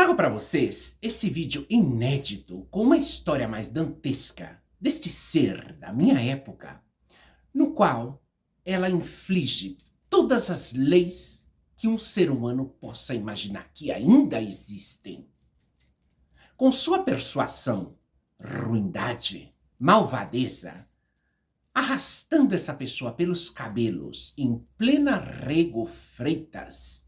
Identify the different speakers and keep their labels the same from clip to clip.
Speaker 1: trago para vocês esse vídeo inédito com uma história mais dantesca deste ser da minha época, no qual ela inflige todas as leis que um ser humano possa imaginar que ainda existem. Com sua persuasão, ruindade, malvadeza, arrastando essa pessoa pelos cabelos em plena Rego Freitas,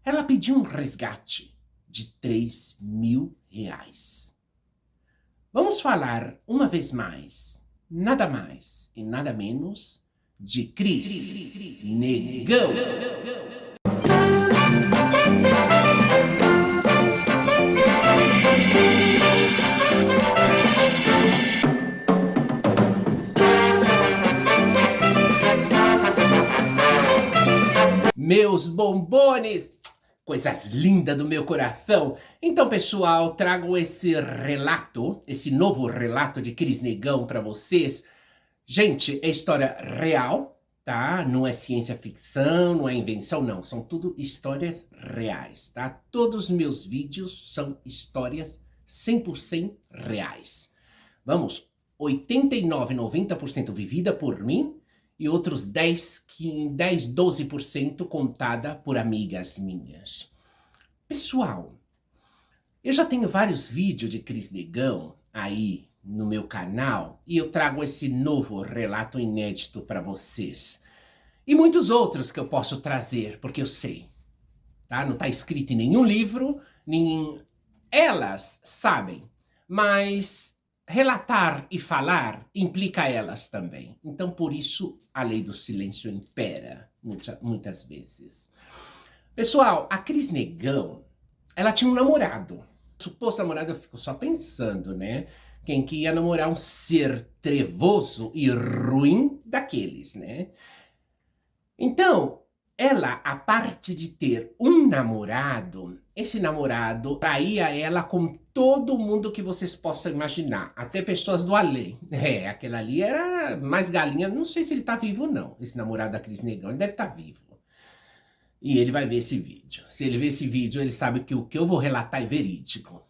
Speaker 1: ela pediu um resgate de R$ 3.000. Vamos falar uma vez mais e nada menos de Cris Negão. Meus bombones, coisas lindas do meu coração. Então, pessoal, trago esse novo relato de Cris Negão para vocês. Gente, é história real, tá? Não é ciência ficção, não é invenção, não. São tudo histórias reais, tá? Todos os meus vídeos são histórias 100% reais. Vamos, 89, 90% vivida por mim e outros 12% contada por amigas minhas. Pessoal, eu já tenho vários vídeos de Cris Negão aí no meu canal e eu trago esse novo relato inédito para vocês. E muitos outros que eu posso trazer, porque eu sei, tá? Não está escrito em nenhum livro, nem elas sabem, mas relatar e falar implica elas também. Então, por isso, a lei do silêncio impera muitas vezes. Pessoal, a Cris Negão, ela tinha um namorado. O suposto namorado, eu fico só pensando, né? Quem que ia namorar um ser trevoso e ruim daqueles, né? Então, ela, a parte de ter um namorado, esse namorado traía ela com todo mundo que vocês possam imaginar, até pessoas do além. Aquela ali era mais galinha, não sei se ele tá vivo ou não, esse namorado da Cris Negão, ele deve estar vivo. E ele vai ver esse vídeo. Se ele ver esse vídeo, ele sabe que o que eu vou relatar é verídico.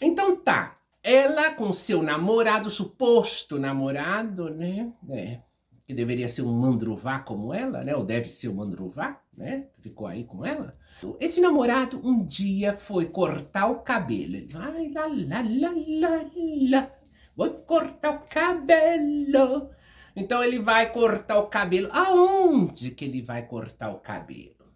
Speaker 1: Então tá, ela com seu namorado, suposto namorado, né, que deveria ser um mandruvá como ela, né? Ou deve ser um mandruvá, né? Ficou aí com ela. Esse namorado um dia foi cortar o cabelo. Ele vai lá, vou cortar o cabelo. Então ele vai cortar o cabelo. Aonde que ele vai cortar o cabelo?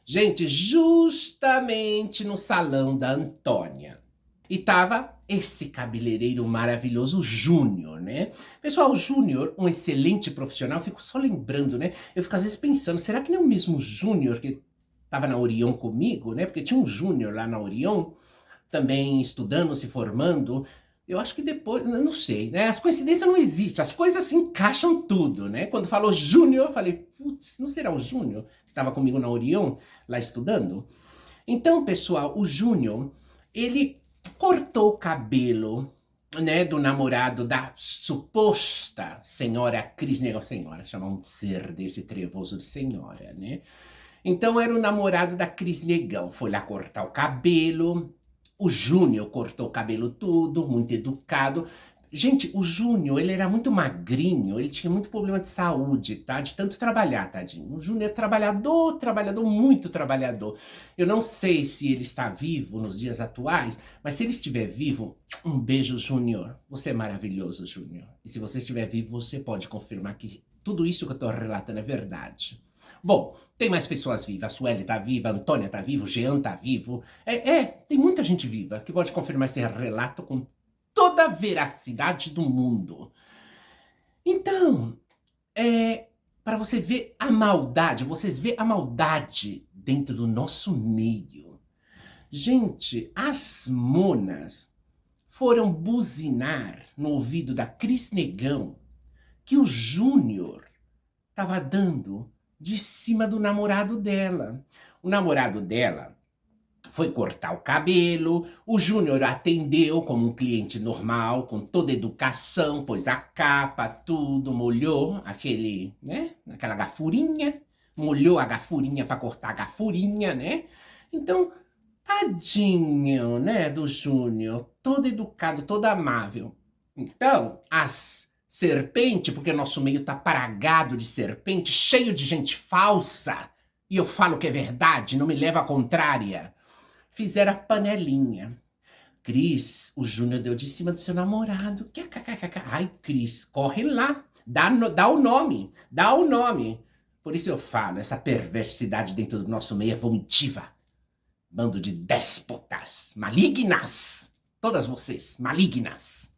Speaker 1: Gente, justamente no salão da Antônia. E tava esse cabeleireiro maravilhoso, o Júnior, né? Pessoal, o Júnior, um excelente profissional, fico só lembrando, né? Eu fico às vezes pensando, será que não é o mesmo Júnior que tava na Orion comigo, né? Porque tinha um Júnior lá na Orion, também estudando, se formando. Eu acho que depois, eu não sei, né? As coincidências não existem, as coisas se encaixam tudo, né? Quando falou Júnior, eu falei, putz, não será o Júnior que estava comigo na Orion, lá estudando? Então, pessoal, o Júnior, ele cortou o cabelo, né, do namorado da suposta senhora Cris Negão. Senhora, chamar um ser desse trevoso de senhora, né? Então era o namorado da Cris Negão. Foi lá cortar o cabelo. O Júnior cortou o cabelo tudo, muito educado. Gente, o Júnior, ele era muito magrinho, ele tinha muito problema de saúde, tá? De tanto trabalhar, tadinho. O Júnior é trabalhador, muito trabalhador. Eu não sei se ele está vivo nos dias atuais, mas se ele estiver vivo, um beijo, Júnior. Você é maravilhoso, Júnior. E se você estiver vivo, você pode confirmar que tudo isso que eu tô relatando é verdade. Bom, tem mais pessoas vivas. A Sueli tá viva, a Antônia tá viva, o Jean tá vivo. Tem muita gente viva que pode confirmar esse relato com toda a veracidade do mundo. Então, para você ver a maldade, vocês vê a maldade dentro do nosso meio. Gente, as monas foram buzinar no ouvido da Cris Negão que o Júnior estava dando de cima do namorado dela. O namorado dela foi cortar o cabelo, o Júnior atendeu como um cliente normal, com toda educação, pôs a capa, tudo, molhou aquele, né, aquela gafurinha, molhou a gafurinha para cortar a gafurinha, né? Então, Tadinho, né, do Júnior, todo educado, todo amável. Então, as serpentes, porque o nosso meio tá paragado de serpente, cheio de gente falsa, e eu falo que é verdade, não me leva à contrária, fizeram a panelinha. Cris, o Júnior deu de cima do seu namorado. Ai, Cris, corre lá, dá o nome, dá o nome. Por isso eu falo, essa perversidade dentro do nosso meio é vomitiva. Bando de déspotas, malignas. Todas vocês, malignas.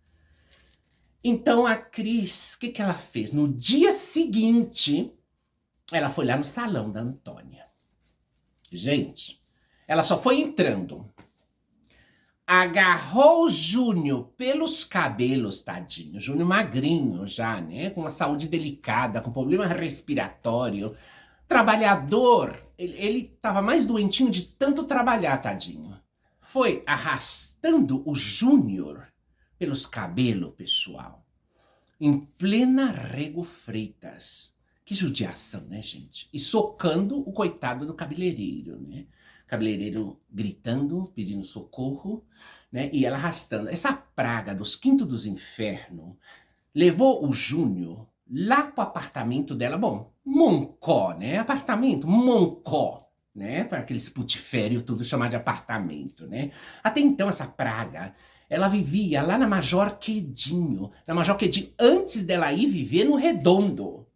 Speaker 1: Então a Cris, o que ela fez? No dia seguinte, ela foi lá no salão da Antônia. Gente, ela só foi entrando. Agarrou o Júnior pelos cabelos, tadinho. Júnior magrinho já, né? Com uma saúde delicada, com problema respiratório. Trabalhador, ele tava mais doentinho de tanto trabalhar, tadinho. Foi arrastando o Júnior pelos cabelos, pessoal. Em plena Rego Freitas. Que judiação, né, gente? E socando o coitado do cabeleireiro, né? Cabeleireiro gritando, pedindo socorro, né? E ela arrastando. Essa praga dos quintos dos infernos levou o Júnior lá pro apartamento dela. Bom, Moncó, né? Apartamento, Moncó, né? Para aqueles putiférios tudo chamado de apartamento, né? Até então, essa praga, ela vivia lá na Major Quedinho. Na Major Quedinho, antes dela ir viver no Redondo.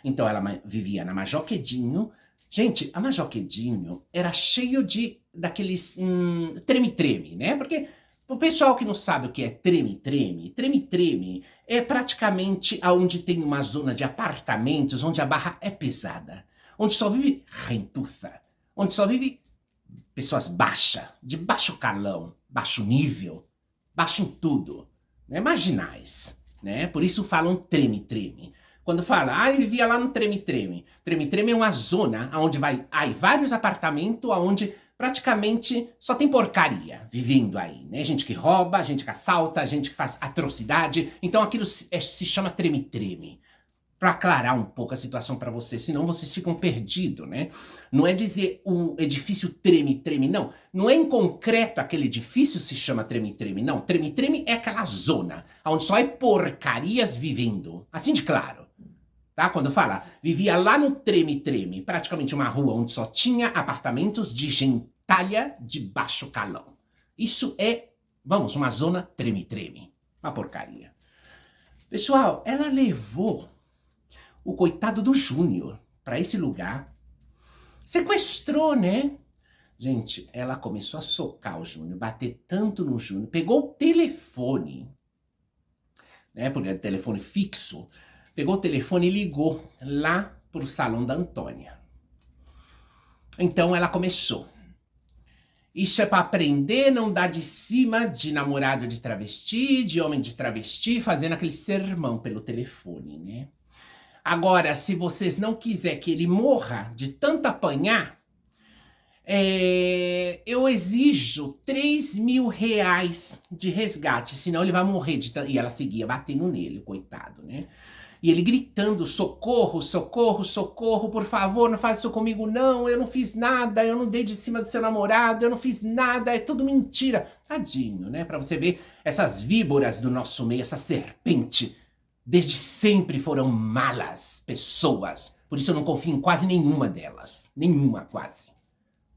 Speaker 1: Então, ela vivia na Major Quedinho. Gente, a Major Quedinho era cheio daqueles treme-treme, né? Porque o pessoal que não sabe o que é treme-treme é praticamente aonde tem uma zona de apartamentos onde a barra é pesada, onde só vive rentuça, onde só vive pessoas baixas, de baixo calão, baixo nível, baixo em tudo, né? Marginais, né? Por isso falam treme-treme. Quando fala, eu vivia lá no treme-treme. Treme-treme é uma zona onde vai vários apartamentos, onde praticamente só tem porcaria vivendo aí, né? Gente que rouba, gente que assalta, gente que faz atrocidade. Então aquilo se chama treme-treme. Para aclarar um pouco a situação para vocês, senão vocês ficam perdidos, né? Não é dizer o edifício treme-treme, não. Não é em concreto aquele edifício se chama treme-treme, não. Treme-treme é aquela zona onde só é porcarias vivendo. Assim de claro. Tá? Quando fala, vivia lá no treme-treme, praticamente uma rua onde só tinha apartamentos de gentalha de baixo calão. Isso é, vamos, uma zona treme-treme. Uma porcaria. Pessoal, ela levou o coitado do Júnior para esse lugar. Sequestrou, né? Gente, ela começou a socar o Júnior, bater tanto no Júnior, pegou o telefone, né? Porque é telefone fixo. Pegou o telefone e ligou lá pro salão da Antônia. Então ela começou. Isso é para aprender, não dar de cima de namorado de travesti, de homem de travesti, fazendo aquele sermão pelo telefone, né? Agora, se vocês não quiserem que ele morra de tanto apanhar, eu exijo R$3.000 de resgate, senão ele vai morrer de tanto... E ela seguia batendo nele, coitado, né? E ele gritando, socorro, socorro, socorro, por favor, não faz isso comigo não, eu não fiz nada, eu não dei de cima do seu namorado, eu não fiz nada, é tudo mentira. Tadinho, né? Pra você ver, essas víboras do nosso meio, essa serpente, desde sempre foram malas pessoas. Por isso eu não confio em quase nenhuma delas. Nenhuma, quase.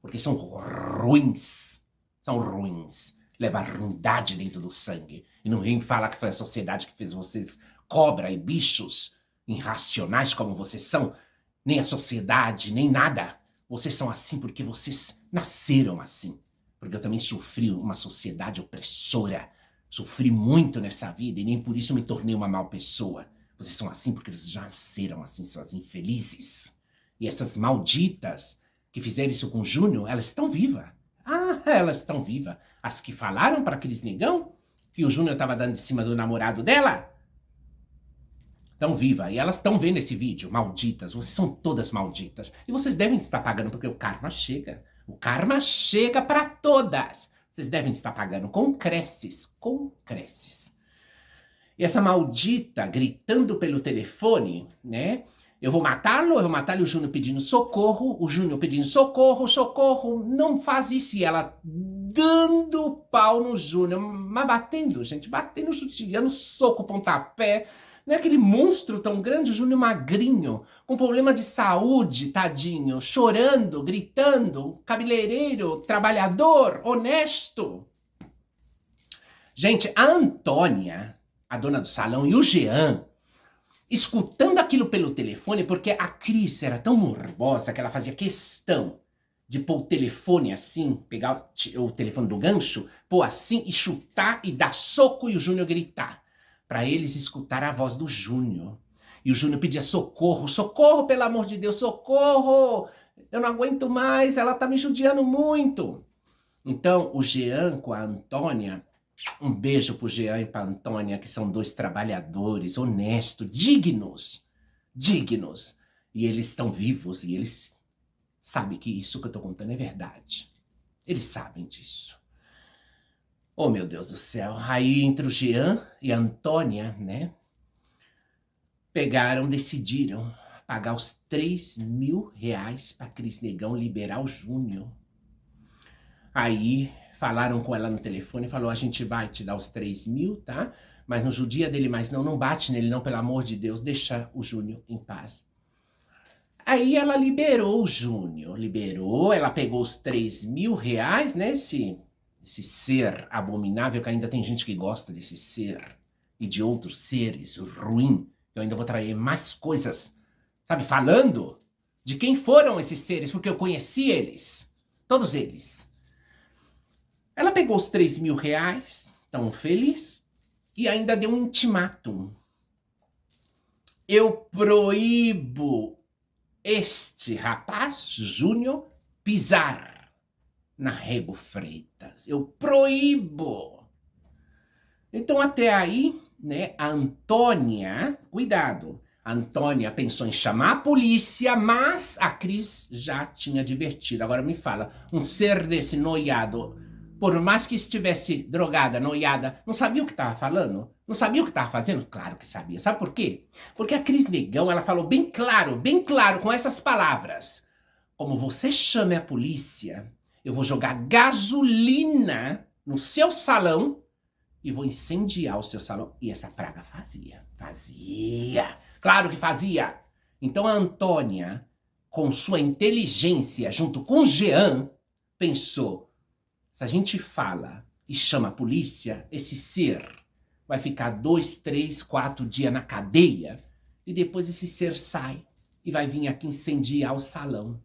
Speaker 1: Porque são ruins. São ruins. Leva ruindade dentro do sangue. E não vem falar que foi a sociedade que fez vocês cobra e bichos irracionais como vocês são. Nem a sociedade, nem nada. Vocês são assim porque vocês nasceram assim. Porque eu também sofri uma sociedade opressora. Sofri muito nessa vida e nem por isso me tornei uma mal pessoa. Vocês são assim porque vocês já nasceram assim, suas infelizes. E essas malditas que fizeram isso com o Júnior, elas estão vivas. Ah, elas estão vivas. As que falaram para aqueles negão que o Júnior estava dando de cima do namorado dela, estão vivas. E elas estão vendo esse vídeo. Malditas. Vocês são todas malditas. E vocês devem estar pagando porque o karma chega. O karma chega para todas. Vocês devem estar pagando com creches. Com creches. E essa maldita gritando pelo telefone, né? Eu vou matá-lo, e o Júnior pedindo socorro, o Júnior pedindo socorro, socorro, não faz isso. E ela dando pau no Júnior, mas batendo, gente, batendo, chutando, soco, pontapé. Não é aquele monstro tão grande, o Júnior magrinho, com problema de saúde, tadinho, chorando, gritando, cabeleireiro, trabalhador, honesto. Gente, a Antônia, a dona do salão, e o Jean, escutando aquilo pelo telefone, porque a Cris era tão morbosa que ela fazia questão de pôr o telefone assim, pegar o telefone do gancho, pôr assim e chutar e dar soco e o Júnior gritar, para eles escutar a voz do Júnior. E o Júnior pedia socorro, socorro, pelo amor de Deus, socorro! Eu não aguento mais, ela tá me judiando muito. Então, o Jean com a Antônia, um beijo pro Jean e pra Antônia, que são dois trabalhadores, honestos, dignos. E eles estão vivos e eles sabem que isso que eu tô contando é verdade. Eles sabem disso. Oh, meu Deus do céu. Aí, entre o Jean e a Antônia, né, decidiram pagar os R$3.000 pra Cris Negão liberar o Júnior. Aí falaram com ela no telefone e falou, a gente vai te dar os 3.000, tá? Mas não judia dele mais não bate nele não, pelo amor de Deus, deixa o Júnior em paz. Aí ela liberou o Júnior, ela pegou os R$3.000, né? Esse ser abominável, que ainda tem gente que gosta desse ser, e de outros seres, ruim. Eu ainda vou trazer mais coisas, sabe, falando de quem foram esses seres, porque eu conheci eles, todos eles. Ela pegou os R$3.000, tão feliz, e ainda deu um ultimátum. Eu proíbo este rapaz, Júnior, pisar na Rego Freitas. Eu proíbo. Então até aí, né, a Antônia, cuidado, a Antônia pensou em chamar a polícia, mas a Cris já tinha advertido. Agora me fala, um ser desse noiado, por mais que estivesse drogada, noiada, não sabia o que estava falando? Não sabia o que estava fazendo? Claro que sabia. Sabe por quê? Porque a Cris Negão, ela falou bem claro, com essas palavras. Como você chame a polícia, eu vou jogar gasolina no seu salão e vou incendiar o seu salão. E essa praga fazia. Claro que fazia. Então a Antônia, com sua inteligência, junto com o Jean, pensou, se a gente fala e chama a polícia, esse ser vai ficar 2, 3, 4 dias na cadeia e depois esse ser sai e vai vir aqui incendiar o salão.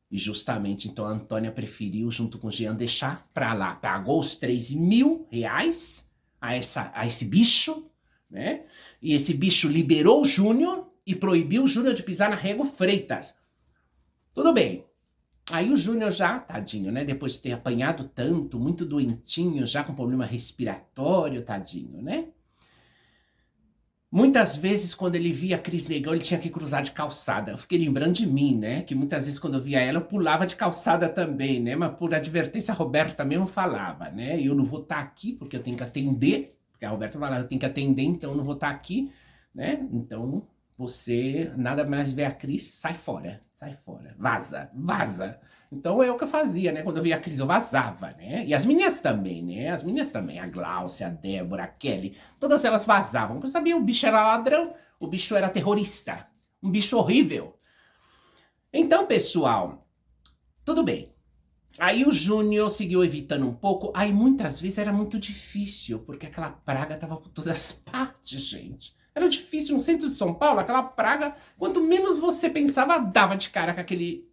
Speaker 1: E justamente, então, a Antônia preferiu, junto com o Jean, deixar pra lá. Pagou os R$3.000 a esse bicho, né? E esse bicho liberou o Júnior e proibiu o Júnior de pisar na Rego Freitas. Tudo bem. Aí o Júnior já, tadinho, né? Depois de ter apanhado tanto, muito doentinho, já com problema respiratório, tadinho, né? Muitas vezes, quando ele via a Cris Negão, ele tinha que cruzar de calçada. Eu fiquei lembrando de mim, né? Que muitas vezes, quando eu via ela, eu pulava de calçada também, né? Mas por advertência, a Roberta mesmo falava, né? E eu não vou estar aqui, porque eu tenho que atender. Porque a Roberta falava, eu tenho que atender, então eu não vou estar aqui, né? Então, você nada mais vê a Cris, sai fora, vaza. Então é o que eu fazia, né? Quando eu via a Cris, eu vazava, né? E as meninas também, né? A Gláucia, a Débora, a Kelly, todas elas vazavam. Porque eu sabia, o bicho era ladrão, o bicho era terrorista, um bicho horrível. Então, pessoal, tudo bem. Aí o Júnior seguiu evitando um pouco, aí muitas vezes era muito difícil, porque aquela praga tava por todas as partes, gente. Era difícil no centro de São Paulo, aquela praga, quanto menos você pensava, dava de cara com aquele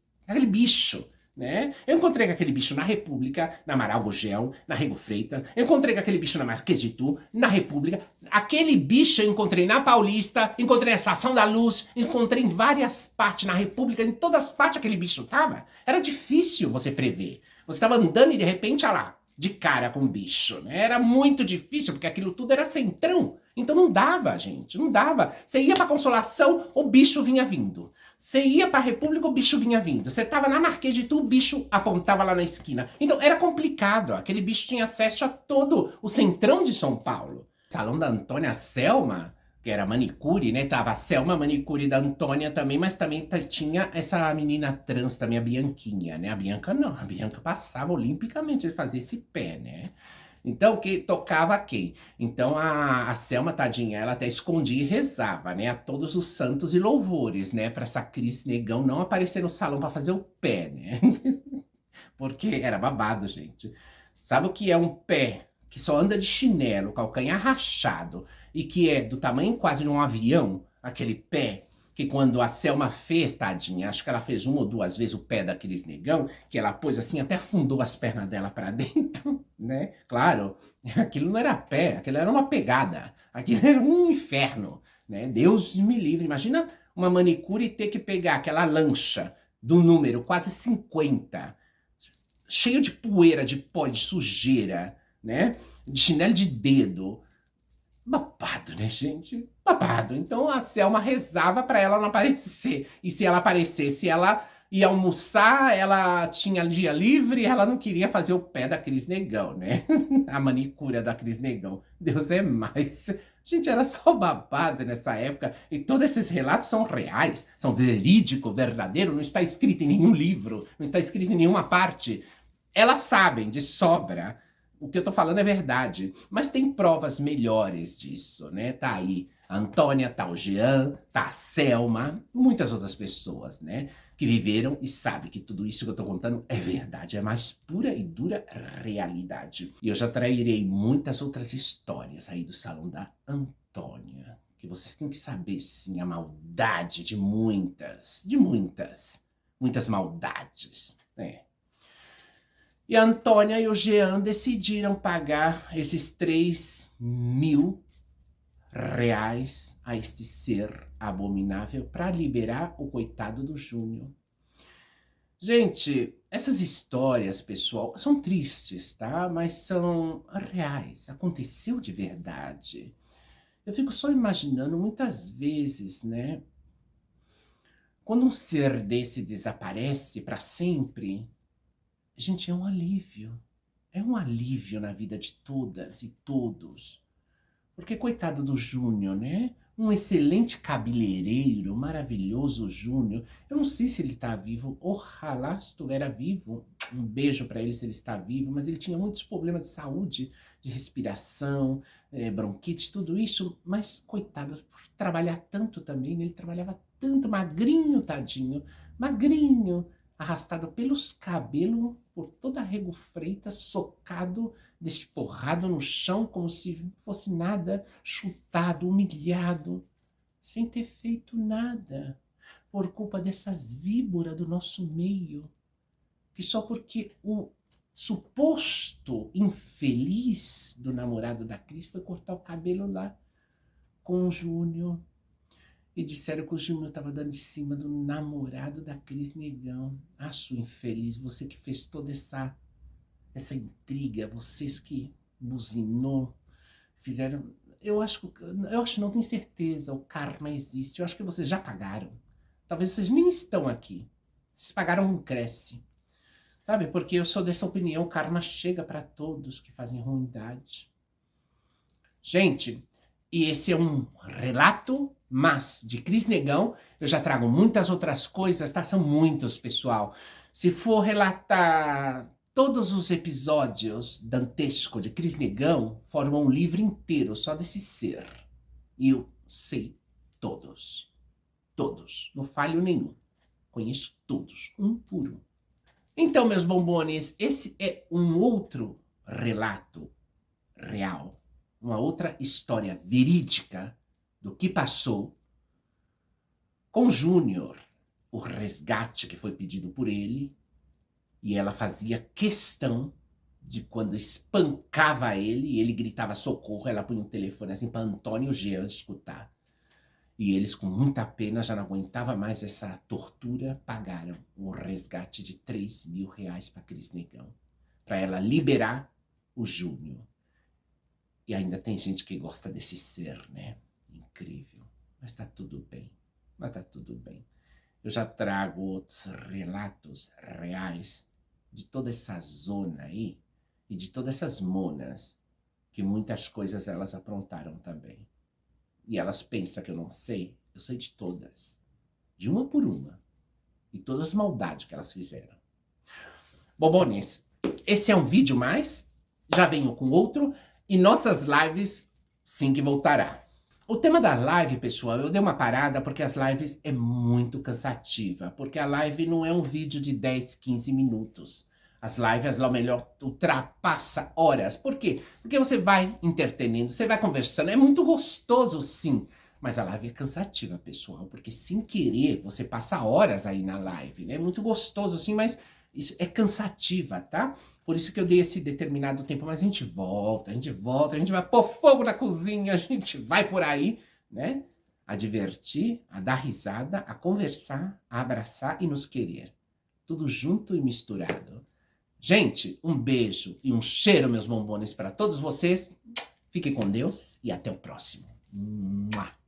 Speaker 1: bicho, né? Eu encontrei com aquele bicho na República, na Amaral Gurgel, na Rego Freitas, eu encontrei com aquele bicho na Marquês de Itu, na República, aquele bicho eu encontrei na Paulista, encontrei na Estação da Luz, encontrei em várias partes, na República, em todas as partes aquele bicho tava. Era difícil você prever. Você estava andando e de repente, olha lá, de cara com o bicho, né? Era muito difícil, porque aquilo tudo era centrão. Então não dava, gente, não dava. Você ia pra Consolação, o bicho vinha vindo. Você ia pra República, o bicho vinha vindo. Você tava na Marquês de Itu, o bicho apontava lá na esquina. Então era complicado, aquele bicho tinha acesso a todo o centrão de São Paulo. O salão da Antônia Selma, que era manicure, né? Tava a Selma, a manicure da Antônia também, mas também tinha essa menina trans também, a Bianquinha, né? A Bianca não, a Bianca passava olimpicamente de fazer esse pé, né? Então, que tocava quem? Então, a Selma, tadinha, ela até escondia e rezava, né? A todos os santos e louvores, né? Pra essa Cris Negão não aparecer no salão pra fazer o pé, né? Porque era babado, gente. Sabe o que é um pé que só anda de chinelo, calcanhar rachado, e que é do tamanho quase de um avião? Aquele pé que quando a Selma fez, tadinha, acho que ela fez uma ou duas vezes o pé daqueles negão, que ela pôs assim, até afundou as pernas dela pra dentro, né? Claro, aquilo não era pé, aquilo era uma pegada, aquilo era um inferno, né? Deus me livre, imagina uma manicure ter que pegar aquela lancha do número quase 50, cheio de poeira, de pó, de sujeira, né? De chinelo de dedo. Babado, né, gente? Babado. Então a Selma rezava pra ela não aparecer. E se ela aparecesse, ela ia almoçar, ela tinha dia livre, ela não queria fazer o pé da Cris Negão, né? A manicura da Cris Negão. Deus é mais. Gente, era só babado nessa época. E todos esses relatos são reais, são verídico, verdadeiro, não está escrito em nenhum livro, não está escrito em nenhuma parte. Elas sabem de sobra. O que eu tô falando é verdade. Mas tem provas melhores disso, né? Tá aí a Antônia, tá o Jean, tá a Selma, muitas outras pessoas, né? Que viveram e sabem que tudo isso que eu tô contando é verdade. É mais pura e dura realidade. E eu já trairei muitas outras histórias aí do salão da Antônia. Que vocês têm que saber, sim, a maldade de muitas, muitas maldades, né? E a Antônia e o Jean decidiram pagar esses 3.000 reais a este ser abominável para liberar o coitado do Júnior. Gente, essas histórias, pessoal, são tristes, tá? Mas são reais. Aconteceu de verdade. Eu fico só imaginando muitas vezes, né? Quando um ser desse desaparece para sempre, gente, é um alívio. É um alívio na vida de todas e todos. Porque coitado do Júnior, né? Um excelente cabeleireiro, maravilhoso Júnior. Eu não sei se ele está vivo. Ojalá estivesse vivo. Um beijo para ele se ele está vivo. Mas ele tinha muitos problemas de saúde, de respiração, bronquite, tudo isso. Mas coitado, por trabalhar tanto também, ele trabalhava tanto, magrinho, tadinho. Magrinho, arrastado pelos cabelos por toda a Rego Freitas, socado, desporrado no chão como se fosse nada, chutado, humilhado, sem ter feito nada, por culpa dessas víboras do nosso meio, que só porque o suposto infeliz do namorado da Cris foi cortar o cabelo lá com o Júnior. E disseram que o Júnior estava dando de cima do namorado da Cris Negão. Ah, sua infeliz, você que fez toda essa intriga, vocês que buzinou, fizeram. Eu acho, não tenho certeza, o karma existe. Eu acho que vocês já pagaram. Talvez vocês nem estão aqui. Vocês pagaram um cresce. Sabe, porque eu sou dessa opinião, o karma chega para todos que fazem ruindade. Gente, e esse é um relato, mas de Cris Negão, eu já trago muitas outras coisas, tá? São muitos, pessoal. Se for relatar todos os episódios dantescos de Cris Negão, formam um livro inteiro só desse ser. E eu sei todos. Todos. Não falho nenhum. Conheço todos, um por um. Então, meus bombones, esse é um outro relato real. Uma outra história verídica do que passou com Júnior, o resgate que foi pedido por ele, e ela fazia questão de quando espancava ele, e ele gritava socorro, ela punha um telefone assim para Antônio e o Jean escutar. E eles, com muita pena, já não aguentavam mais essa tortura, pagaram um resgate de 3.000 reais para Cris Negão, para ela liberar o Júnior. E ainda tem gente que gosta desse ser, né? Incrível. Mas tá tudo bem. Mas tá tudo bem. Eu já trago outros relatos reais de toda essa zona aí e de todas essas monas, que muitas coisas elas aprontaram também. e elas pensam que eu não sei, eu sei de todas. De uma por uma. E todas as maldades que elas fizeram. Bobones, esse é um vídeo mais. Já venho com outro. E nossas lives, sim que voltará. O tema da live, pessoal, eu dei uma parada porque as lives é muito cansativa. Porque a live não é um vídeo de 10, 15 minutos. As lives, lá melhor, ultrapassa horas. Por quê? Porque você vai entretenendo, você vai conversando. É muito gostoso, sim. Mas a live é cansativa, pessoal. Porque sem querer, você passa horas aí na live, né? É muito gostoso, sim, mas isso é cansativa, tá? Por isso que eu dei esse determinado tempo, mas a gente volta, a gente volta, a gente vai pôr fogo na cozinha, a gente vai por aí, né? A divertir, a dar risada, a conversar, a abraçar e nos querer. Tudo junto e misturado. Gente, um beijo e um cheiro, meus bombones, para todos vocês. Fiquem com Deus e até o próximo. Mua.